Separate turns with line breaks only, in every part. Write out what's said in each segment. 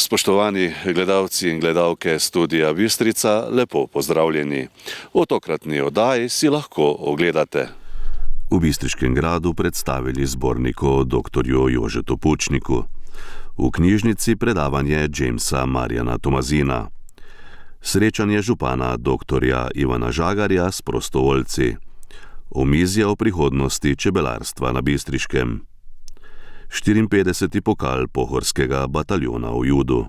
Spoštovani gledalci in gledalke Studia Bistrica, lepo pozdravljeni. V tokratni oddaji si lahko ogledate. V Bistriškem gradu predstavili zbornik o doktorju Jožetu Pučniku. V knjižnici predavanje Jamesa Marjana Tomazina. Srečanje župana doktorja Ivana Žagarja s prostovoljci. Omizje o prihodnosti čebelarstva na Bistriškem. 54. pokal pohorskega bataljona v judu.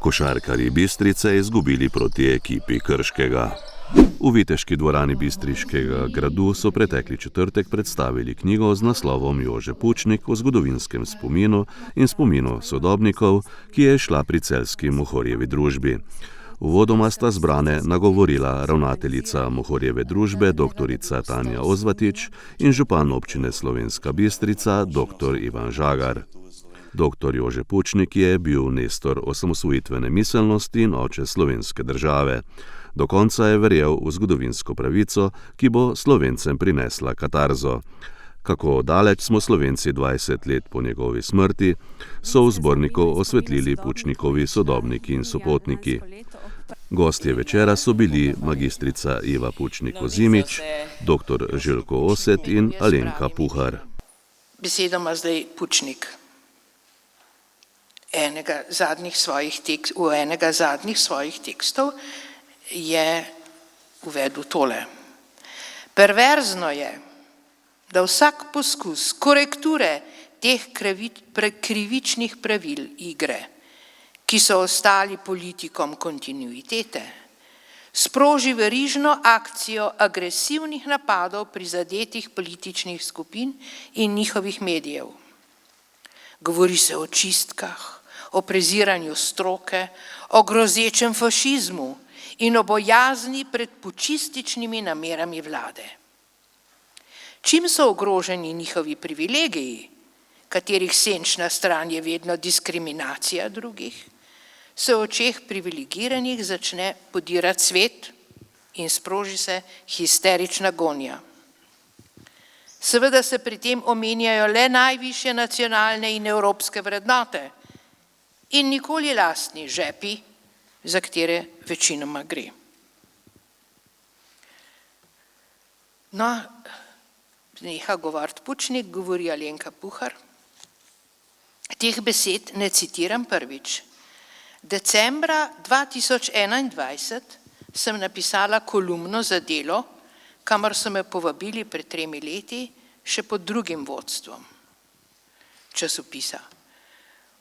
Košarkarji Bistrice izgubili proti ekipi Krškega. V viteški dvorani Bistriškega gradu so pretekli četrtek predstavili knjigo z naslovom Jože Pučnik o zgodovinskem spominu in spominu sodobnikov, ki je šla pri celjski Mohorjevi družbi. Uvodoma sta zbrane nagovorila ravnateljica Mohorjeve družbe doktorica Tanja Ozvatič in župan občine Slovenska Bistrica dr. Ivan Žagar. Dr. Jože Pučnik je bil nestor osamosvojitvene miselnosti in oče slovenske države. Do konca je verjel v zgodovinsko pravico, ki bo Slovencem prinesla katarzo. Kako daleč smo Slovenci 20 let po njegovi smrti, so v zborniku osvetlili Pučnikovi sodobniki in sopotniki. Gostje večera so bili magistrica Iva Pučnik-Ozimič, dr. Željko Oset in Alenka Puhar.
Besedo ima zdaj Pučnik. V enega zadnjih svojih tekstov je uvedel tole. Perverzno je, da vsak poskus korekture teh krivičnih pravil igre, ki so ostali politikom kontinuitete, sproži verižno akcijo agresivnih napadov prizadetih političnih skupin in njihovih medijev. Govori se o čistkah, o preziranju stroke, o grozečem fašizmu in o bojazni pred pučističnimi namerami vlade. Čim so ogroženi njihovi privilegiji, katerih senčna stran je vedno diskriminacija drugih, se v očeh privilegiranih začne podirati svet in sproži se histerična gonja. Seveda se pri tem omenjajo le najvišje nacionalne in evropske vrednote in nikoli lastni žepi, za katere večinoma gre. No, neha govoriti Pučnik, govori Alenka Puhar. Teh besed ne citiram prvič. Decembra 2021 sem napisala kolumno za Delo, kamor so me povabili pred 3 leti, še pod drugim vodstvom časopisa.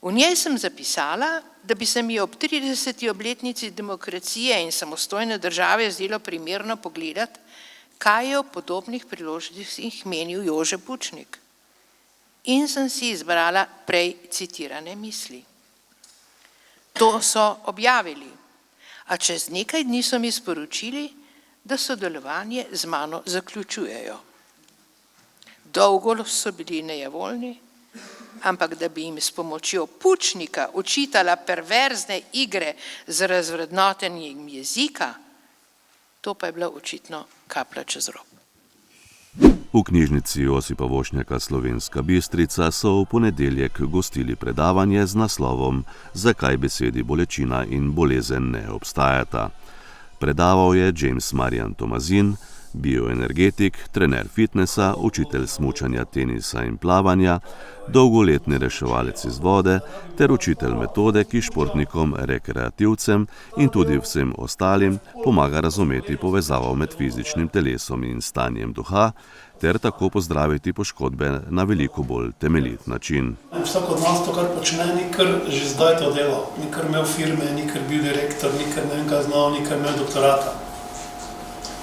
V njej sem zapisala, da bi se mi ob 30. obletnici demokracije in samostojne države zdelo primerno pogledati, kaj je o podobnih priložnostih menil Jože Pučnik. In sem si izbrala prej citirane misli. To so objavili, a čez nekaj dni so mi sporočili, da sodelovanje z mano zaključujejo. Dolgo so bili nejevoljni, ampak da bi jim s pomočjo Pučnika učitala perverzne igre z razvrednotenjem jezika, to pa je bila očitno kaplja čez rob.
V knjižnici Josipa Vošnjaka Slovenska Bistrica so v ponedeljek gostili predavanje z naslovom Zakaj besedi bolečina in bolezen ne obstajata. Predaval je James Marjan Tomazin, bioenergetik, trener fitnesa, učitelj smučanja, tenisa in plavanja, dolgoletni reševalec iz vode ter učitelj metode, ki športnikom, rekreativcem in tudi vsem ostalim pomaga razumeti povezavo med fizičnim telesom in stanjem duha ter tako pozdraviti poškodbe na veliko bolj temeljit način.
Vsak od nas to, kar počne, ni kar že zdaj to delal, ni kar imel firme, ni kar bil direktor, ni kar ne vem kaj znal, ni kar imel doktorata.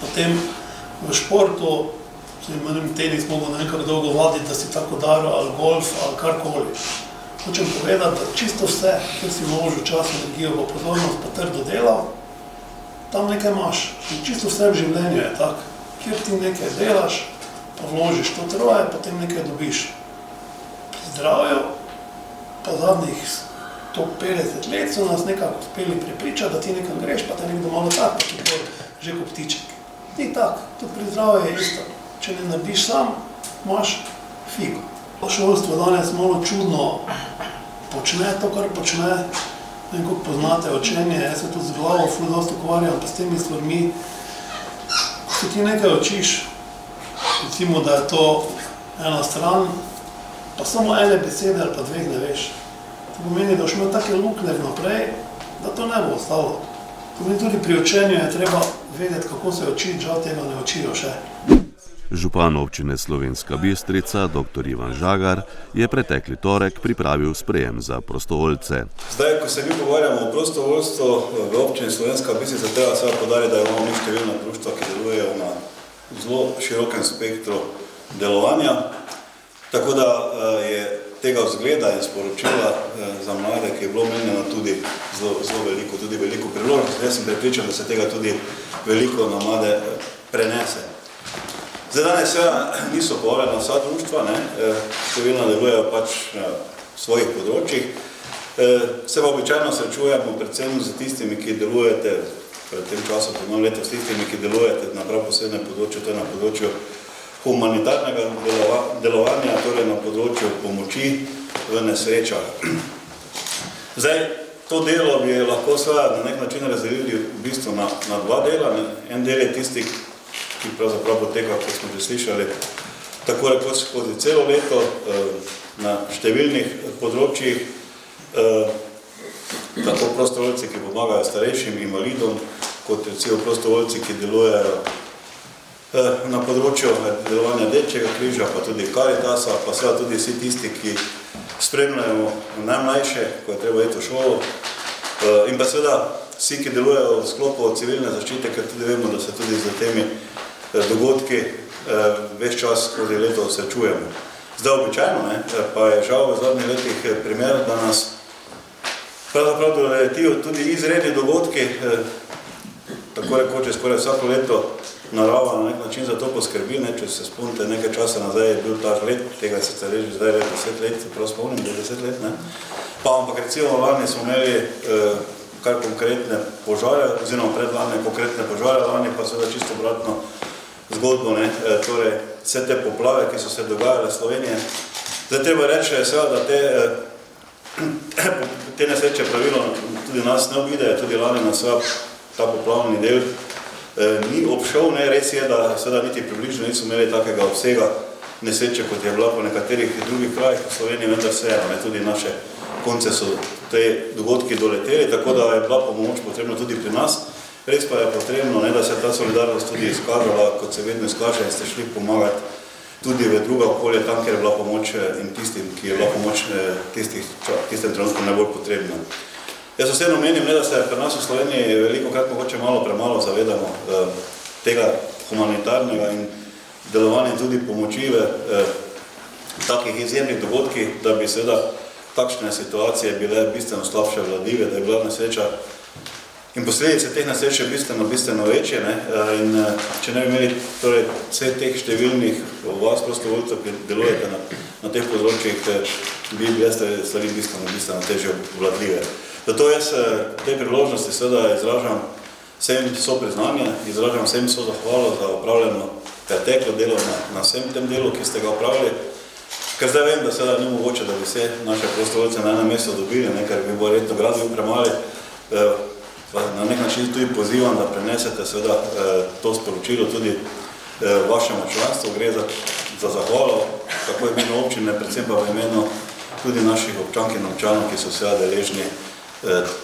Potem v športu, tenis mogo ne vem kako dolgo vaditi, da si tako daro, ali golf, ali karkoli. Hočem povedati, da čisto vse, kjer si vložil čas, energijo, pa pozornost, pa trdo delal, tam nekaj imaš. In čisto vse v življenju je tak, kjer ti nekaj delaš, pa vložiš to troje, potem nekaj dobiš. Pri zdravju, pa zadnjih 150 let so nas nekako uspeli prepričati, da ti nekam greš, pa te nekdo malo tak, pa ti bo že kot ptiček. Ni tak, tudi pri zdravju je isto. Če ne narediš sam, imaš figo. Šolstvo danes malo čudno počne to, kar počne, vem, koliko poznate učenje, jaz se tudi z glavo ful dosti ukvarjam, pa s temi stvarmi, ko se ti nekaj učiš, recimo, da je to ena stran, pa samo ene besede ali pa dveh ne veš. To pomeni, da boš imel take luknje vnaprej, da to ne bo ostalo. To pomeni, tudi pri učenju je treba vedeti, kako se učiti, žal tega ne učijo še.
Župan občine Slovenska Bistrica, dr. Ivan Žagar, je pretekli torek pripravil sprejem za prostovoljce.
Zdaj, ko se mi pogovarjamo o prostovoljstvu v občini Slovenska Bistrica, treba seveda poudariti, da imamo mi številna društva, ki delujejo na zelo širokem spektru delovanja. Tako da je tega vzgleda in sporočila za mlade, ki je bilo omenjeno tudi zelo veliko, tudi veliko priložnosti. Jaz sem prepričan, da se tega tudi veliko na mlade prenese. Zdaj danes niso povabljena vsa društva, številna delujejo pač na svojih področjih. Se pa običajno srečujemo predvsem z tistimi, ki delujete, pred tem časom, pred novim letom, s tistimi, ki delujete na prav posebnem področju, to je na področju humanitarnega delovanja, torej na področju pomoči v nesrečah. Zdaj, to delo bi lahko seveda na nek način razdelili v bistvu na dva dela. En del je tisti, ki pravzaprav poteka, kot smo že slišali, tako rekoč skozi celo leto na številnih področjih, tako prostovoljci, ki pomagajo starejšim invalidom, kot recimo prostovoljci, ki delujejo na področju delovanja Rdečega križa, pa tudi Karitasa, pa seveda tudi vsi tisti, ki spremljajo najmlajše, ko je treba iti v šolo, in pa seveda vsi, ki delujejo v sklopu civilne zaščite, ker tudi vemo, da se tudi z temi dogodki ves čas skozi leto srečujemo. Zdaj običajno, pa je žal v zadnjih letih primer, da nas pravzaprav doletijo tudi izredni dogodki, tako rekoč je skoraj vsako leto narava na nek način za to poskrbi, če se spomnite, nekaj časa nazaj je bil ta žled, tega se reži zdaj 10 let, se prav spomnim, 10 let, pa ampak recimo lani smo imeli kar konkretne požare, oziroma predlani konkretne požare, lani pa seveda čisto obratno zgodbo, torej vse te poplave, ki so se dogajale v Sloveniji. Zdaj treba reči, seveda, da te nesreče pravilo tudi nas ne obidejo, tudi lani nas ta poplavni del ni obšel, res je, da seveda niti približno niso imeli takega obsega nesreče, kot je bila po nekaterih drugih krajih v Sloveniji, vendar vseeno, tudi naše konce so te dogodki doleteli, tako da je bila pomoč potrebna tudi pri nas. Res pa je potrebno, da se ta solidarnost tudi izkazala, kot se vedno izkaže, in ste šli pomagati tudi v druga okolje, tam, kjer je bila pomoč in tistim, ki je bila pomoč tistem trenutku najbolj potrebna. Jaz osebno menim, da se pri nas v Sloveniji veliko krat mogoče malo premalo zavedamo tega humanitarnega in delovanja tudi pomoči v takih izjemnih dogodkih, da bi seveda takšne situacije bile bistveno slabše vladljive, da je bila nesreča in posledice teh nesreč je bistveno večje. In če ne bi imeli vseh teh številnih vas prostovoljcev, ki delujete na teh področjih, bi bile stvari bistveno težje vladljive. Zato jaz te priložnosti seveda izražam vsem sopriznanje, izražam vsem zahvalo za opravljeno preteklo delo na vsem tem delu, ki ste ga opravili. Ker zdaj vem, da seveda ni mogoče, da bi vse naše prostovoljce na enem mestu dobili, ker bi bo redno gradi premali. Na nek način tudi pozivam, da prenesete seveda to sporočilo tudi vašemu članstvu. Gre za zahvalo, tako v imenu občine, predvsem pa v imenu tudi naših občank in občanov, ki so seveda deležni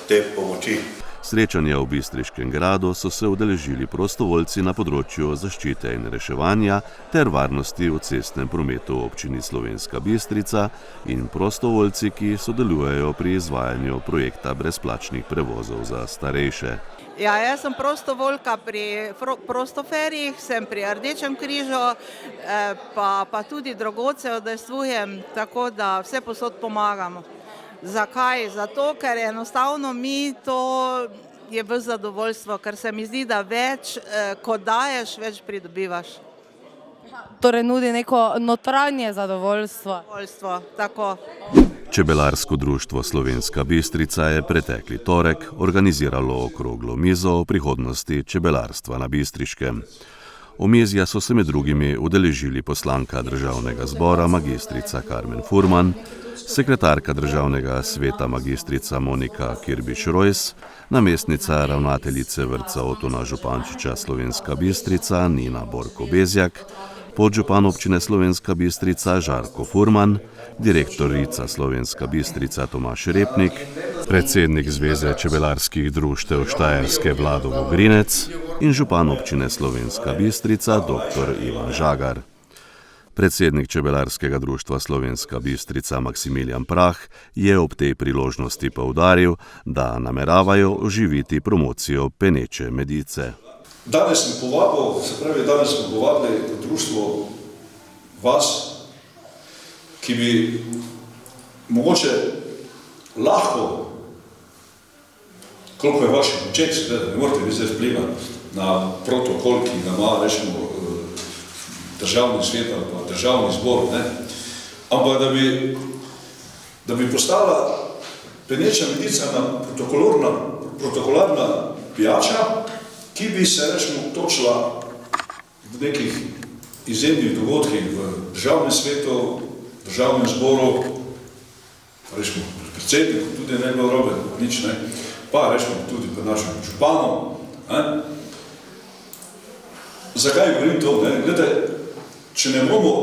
te pomoči.
Srečanja v Bistriškem gradu so se udeležili prostovoljci na področju zaščite in reševanja ter varnosti v cestnem prometu v občini Slovenska Bistrica in prostovoljci, ki sodelujejo pri izvajanju projekta brezplačnih prevozov za starejše.
Ja, jaz sem prostovoljka pri prostoferjih, sem pri Rdečem križu, pa tudi drugod se udejstvujem, tako da vse posod pomagamo. Zakaj? Zato, ker enostavno mi to je v zadovoljstvo, ker se mi zdi, da več, ko daješ, več pridobivaš.
Torej nudi neko notranje zadovoljstvo.
Zadovoljstvo, tako.
Čebelarsko društvo Slovenska Bistrica je pretekli torek organiziralo okroglo mizo o prihodnosti čebelarstva na Bistriškem. Omizja so se med drugimi udeležili poslanka Državnega zbora magistrica Karmen Furman, sekretarka državnega sveta magistrica Monika Kirbiš-Rojs, namestnica ravnateljice vrtca Otona Župančiča Slovenska Bistrica Nina Borko-Bezjak, podžupan občine Slovenska Bistrica Žarko Furman, direktorica Slovenska Bistrica Tomaž Repnik, predsednik Zveze čebelarskih društev Štajerske Vlado Vogrinec in župan občine Slovenska Bistrica dr. Ivan Žagar. Predsednik čebelarskega društva Slovenska Bistrica Maksimilijan Prah je ob tej priložnosti poudaril, da nameravajo oživiti promocijo peneče medice.
Danes smo povabili v društvo vas, ki bi mogoče lahko, koliko je vaših močeh, ne morate vi zdaj vplivati na protokol, ki ga ima, rečemo, državni svet ali pa državni zbor, ne? Ampak da bi postala peneča medica protokolarna pijača, ki bi se, rečemo, točila v nekih izjemnih dogodkih v državnem svetu, državnem zboru, rečemo, predsedniku, tudi ne bilo robe, nič ne, pa rečemo tudi pri našem županu. Zakaj govorim to? Glede, če ne bomo,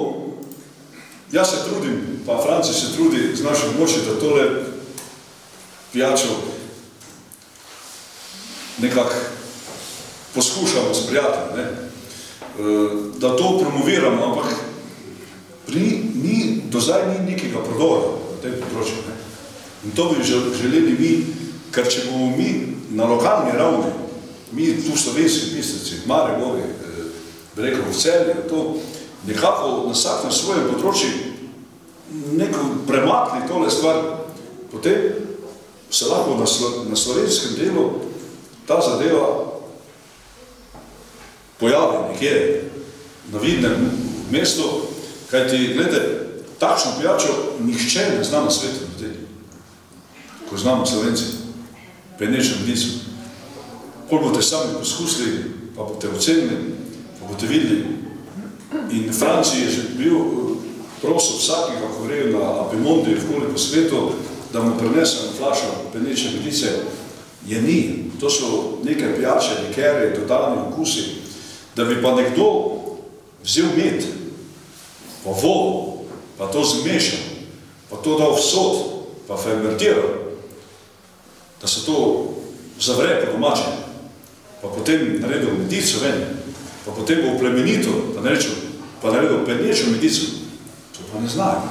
jaz se trudim, pa Franci se trudi z našim moči, da tole pijačo nekako poskušamo sprijati, da to promoviramo, ampak do zdaj ni nekega prodora na tem področju. In to bi želeli mi, ker če bomo mi na lokalni ravni, mi tu Slovenski Bistrici, Mariboru, bi rekel v Celju, to nekako vsak na svojem področju neko premakli tole stvar, potem se lahko na slovenskem delu ta zadeva pojavi nekje na vidnem mestu, kajti, glede, takšno pijačo nihče ne zna na svetu narediti, ko znamo Slovenci, penečo medico. Pol boste sami poskusili, pa boste ocenili, pa boste videli. In v Franciji je že bil prosil vsakega, ko gre na Apimonde vkoli po svetu, da mu prinesem flašo peneče medice, je ni. To so neke pijače, likere, dodani okusi. Da bi pa nekdo vzel med, pa vodo, pa to zmešal, pa to dal v sod, pa fermentiral, da se to zavre po domače, pa potem naredil medico ven, pa potem bo plemenito, pa naredil penečo medico, to pa ne znajo.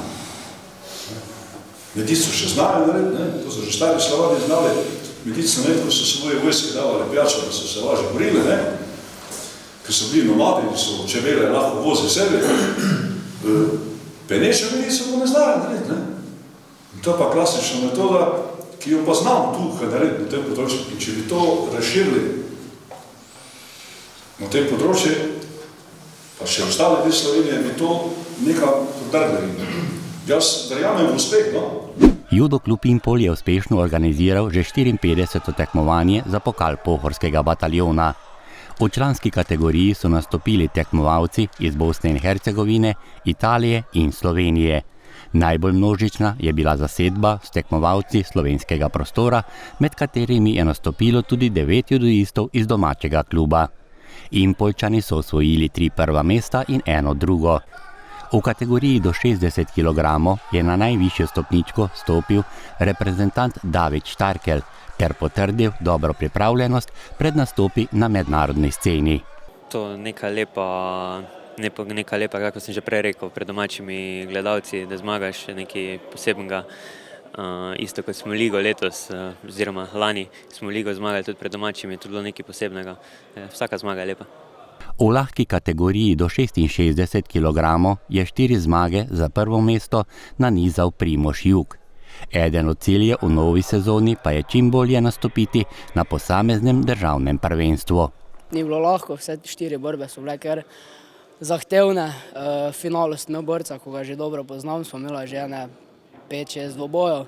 Medico še znajo narediti, to so že stari Slavani znali, medico narediti, ko so svoje vojske davali pijačo, da so se lažje borili, ki so bili nomadi, ki so čebele lahko vozi sebe, penečo medico pa ne znajo narediti. In to je pa klasična metoda, ki jo pa znamo tukaj narediti na tem področju. In če bi to razširili na tem področju, pa še ostale del Slovenije, bi to nekaj prodrli. Jaz verjamem v uspeh,
Judo klub Impol je uspešno organiziral že 54. tekmovanje za pokal pohorskega bataljona. V članski kategoriji so nastopili tekmovalci iz Bosne in Hercegovine, Italije in Slovenije. Najbolj množična je bila zasedba s tekmovalci slovenskega prostora, med katerimi je nastopilo tudi 9 judoistov iz domačega kluba. Impoljčani so osvojili 3 prva mesta in 1 drugo. V kategoriji do 60 kg je na najvišjo stopničko stopil reprezentant David Štarkel ter potrdil dobro pripravljenost pred nastopi na mednarodni sceni.
To je neka lepa, kako sem že prej rekel, pred domačimi gledalci, da zmagaš nekaj posebnega. Isto kot smo ligo letos, oziroma lani smo ligo zmagali tudi pred domačimi, to je bilo nekaj posebnega. Vsaka zmaga je lepa.
V lahki kategoriji do 66 kg je 4 zmage za prvo mesto nanizal Primož Jug. Eden od ciljev v novi sezoni pa je čim bolje nastopiti na posameznem državnem prvenstvu.
Ni bilo lahko, vse 4 borbe so bile kar zahtevne. Finalu sem imel borca, ko ga že dobro poznam, smo imeli že 5-6 dvobojev,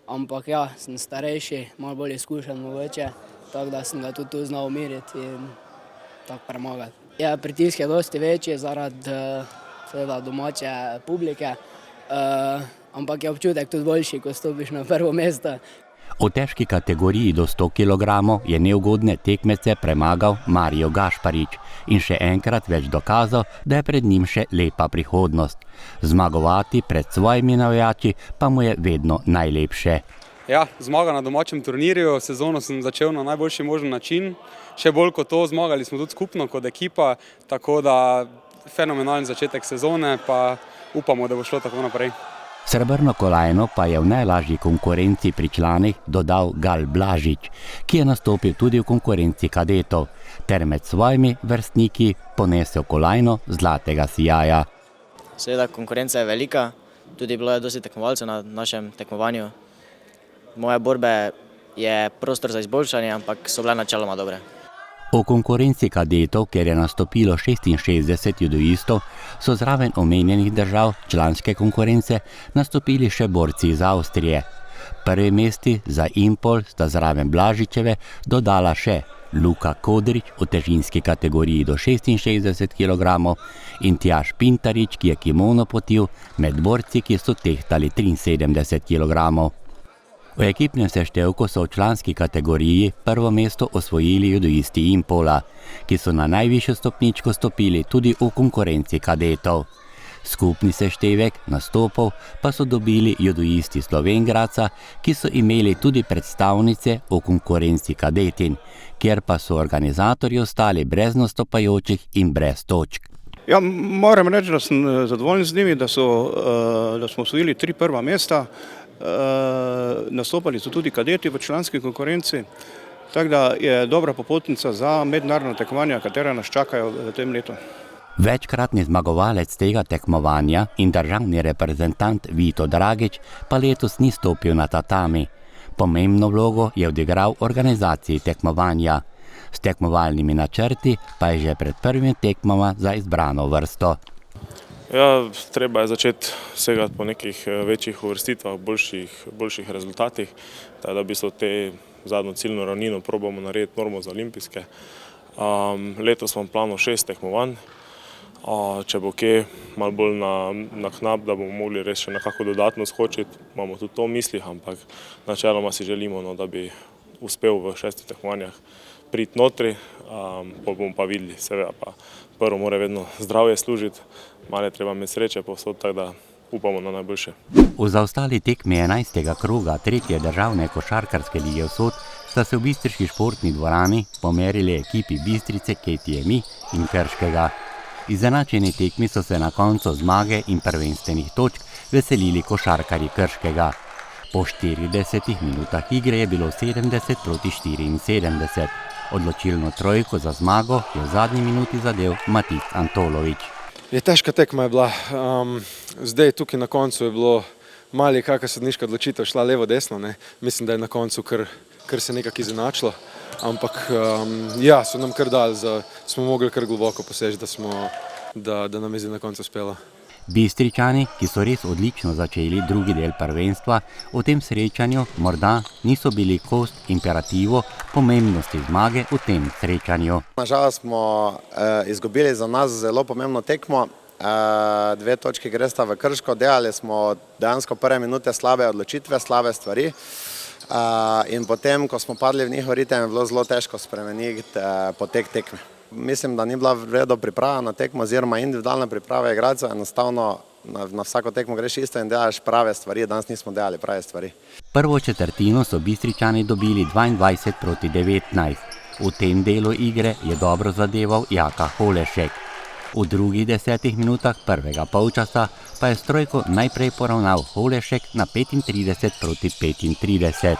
ampak ja, sem starejši, malo bolj izkušen mogoče, tako da sem ga tudi tu znal umiriti in tako premagati. Ja, pritisk je dosti večji zaradi domače publike. ampak je občutek tudi boljši, ko stopiš na prvo mesto.
V težki kategoriji do 100 kg je neugodne tekmece premagal Marijo Gašparič in še enkrat več dokazal, da je pred njim še lepa prihodnost. Zmagovati pred svojimi navijači pa mu je vedno najlepše.
Ja, zmaga na domačem turnirju, sezono sem začel na najboljši možen način. Še bolj kot to, zmagali smo tudi skupno kot ekipa, tako da fenomenalen začetek sezone, pa upamo, da bo šlo tako naprej.
Srebrno kolajno pa je v najlažji konkurenci pri članih dodal Gal Blažič, ki je nastopil tudi v konkurenci kadetov, ter med svojimi vrstniki ponesel kolajno zlatega sijaja.
Seveda konkurenca je velika, tudi bilo je dosti tekmovalcev na našem tekmovanju. Moje borbe je prostor za izboljšanje, ampak so bile načeloma dobre.
V konkurenci kadetov, kjer je nastopilo 66 judoistov, so zraven omenjenih držav članske konkurence nastopili še borci iz Avstrije. Prvi mesti za Impol sta zraven Blažičeve dodala še Luka Kodrič v težinski kategoriji do 66 kg in Tjaž Pintarič, ki je kimono potil med borci, ki so tehtali 73 kg. V ekipnem seštevku so v članski kategoriji prvo mesto osvojili judoisti Impola, ki so na najvišjo stopničko stopili tudi v konkurenci kadetov. Skupni seštevek nastopov pa so dobili judoisti Slovengradca, ki so imeli tudi predstavnice v konkurenci kadetin, kjer pa so organizatorji ostali brez nastopajočih in brez točk.
Ja, moram reči, da sem zadovoljen z njimi, da smo osvojili 3 prva mesta. Nastopali so tudi kadeti v članski konkurenci, tako da je dobra popotnica za mednarodna tekmovanja, katera nas čakajo v tem letu.
Večkratni zmagovalec tega tekmovanja in državni reprezentant Vito Dragič pa letos ni stopil na tatami. Pomembno vlogo je odigral v organizaciji tekmovanja. S tekmovalnimi načrti pa je že pred prvimi tekmama za izbrano vrsto.
Ja, treba je začeti segati po nekih večjih uvrstitvah, boljših rezultatih, da v bistvu te zadnjo ciljno ravnino probamo narediti normo za olimpijske. Letos smo v planu 6 tekmovanj, če bo kje malo bolj na knap, da bomo mogli res še nekako dodatno skočiti, imamo tudi to v mislih, ampak načeloma si želimo, da bi uspel v 6 tekmovanjah priti notri, bomo pa videli, seveda pa prvo mora vedno zdravje služiti, malo je treba imeti sreče povsod, tako da upamo na najboljše.
V zaostali tekmi 11. kroga 3. državne košarkarske lige Vzhod sta se v bistriški športni dvorani pomerili ekipi Bistrice, KTM in Krškega. Izenačeni tekmi so se na koncu zmage in prvenstvenih točk veselili košarkarji Krškega. Po 40 minutah igre je bilo 70-74. Odločilno trojko za zmago je v zadnji minuti zadel Matic Antolovič.
Je težka tekma je bila. Zdaj tukaj na koncu je bilo mali kakšna sodniška odločitev, šla levo-desno. Mislim, da je na koncu kar se nekako izenačilo. Ampak ja, so nam kar dali, smo mogli kar globoko poseči, da nam je zdaj na koncu uspelo.
Bistričani, ki so res odlično začeli drugi del prvenstva, v tem srečanju morda niso bili kos imperativu pomembnosti zmage v tem srečanju.
Nažalost smo izgubili za nas zelo pomembno tekmo. 2 točki gresta v Krško, delali smo dejansko prve minute slabe odločitve, slabe stvari. In potem, ko smo padli v njihov ritem, je bilo zelo težko spremeniti potek tekme. Mislim, da ni bila vredo priprava na tekmo oziroma individualna priprava igralcev, enostavno na vsako tekmo greš isto in delaš prave stvari, danes nismo delali prave stvari.
Prvo četrtino so Bistričani dobili 22-19. V tem delu igre je dobro zadeval Jaka Holešek. V drugih 10 minutah prvega polčasa pa je s trojko najprej poravnal Holešek na 35-35.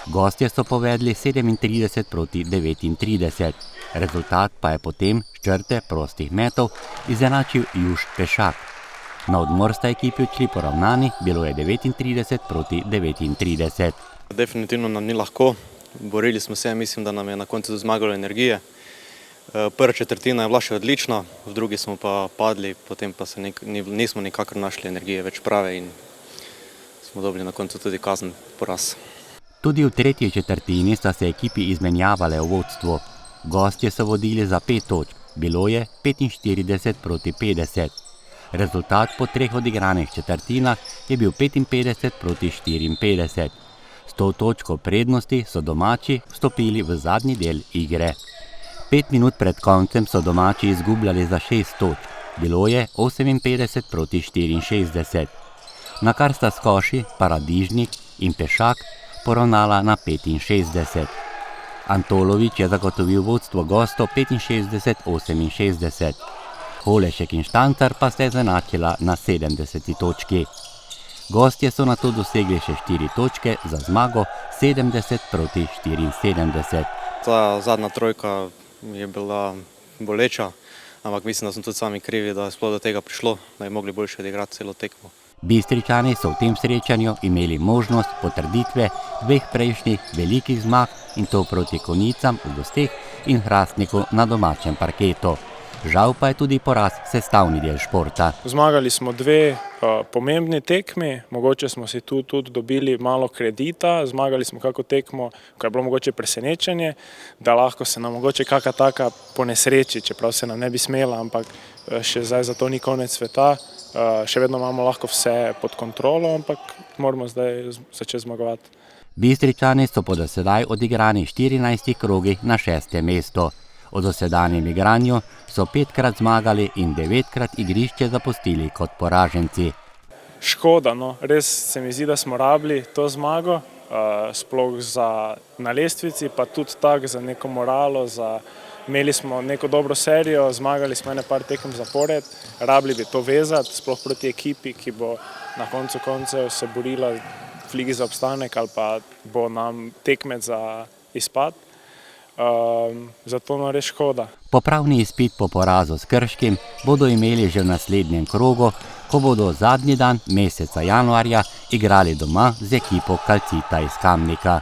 Gostje so povedli 37-39. Rezultat pa je potem s črte prostih metov izenačil Juš Pešak. Na odmor sta ekipi odšli poravnani, bilo je 39-39.
Definitivno nam ni lahko, borili smo se, mislim, da nam je na koncu zmagalo energije. Prva četrtina je bila še odlična, v drugi smo pa padli, potem pa nismo nikakor našli energije več prave in smo dobili na koncu tudi kazen poraz.
Tudi v tretji četrtini sta se ekipi izmenjavale v vodstvu. Gostje so vodili za 5 točk, bilo je 45-50. Rezultat po 3 odigranih četrtinah je bil 55-54. S to točko prednosti so domači vstopili v zadnji del igre. 5 minut pred koncem so domači izgubljali za 6 točk. Bilo je 58-64. Na kar sta skoši Paradižnik in Pešak poravnala na 65. Antolovič je zagotovil vodstvo gostov 65-68. Holešek in Štancar pa sta izenačila na 70. točki. Gostje so nato dosegli še 4 točke za zmago 70-74.
Ta zadnja trojka je bila boleča, ampak mislim, da smo tudi sami krivi, da je sploh do tega prišlo, da je mogli boljše odigrati celo tekmo.
Bistričani so v tem srečanju imeli možnost potrditve 2 prejšnjih velikih zmag in to proti Konjicam v gosteh in Hrastniku na domačem parketu. Žal pa je tudi poraz sestavni del športa.
Zmagali smo 2 pomembni tekmi, mogoče smo si tu tudi dobili malo kredita, zmagali smo kako tekmo, ko je bilo mogoče presenečenje, da lahko se nam mogoče kakšna taka ponesreči, čeprav se nam ne bi smela, ampak še zdaj za to ni konec sveta. Še vedno imamo lahko vse pod kontrolo, ampak moramo zdaj začeti zmagovati.
Bistričani so po dosedaj odigrani 14 krogih na 6. mestu. O dosedanjem igranju so 5-krat zmagali in 9-krat igrišče zapustili kot poraženci.
Škoda, no, res se mi zdi, da smo rabili to zmago, sploh na lestvici, pa tudi tako za neko moralo, imeli smo neko dobro serijo, zmagali smo ene par tekem zapored, rabili bi to vezati, sploh proti ekipi, ki bo na koncu koncev se borila v ligi za obstanek ali pa bo nam tekmec za izpad. Zato no res škoda.
Popravni izpit po porazu s Krškim bodo imeli že v naslednjem krogu, ko bodo zadnji dan meseca januarja igrali doma z ekipo Calcita iz Kamnika.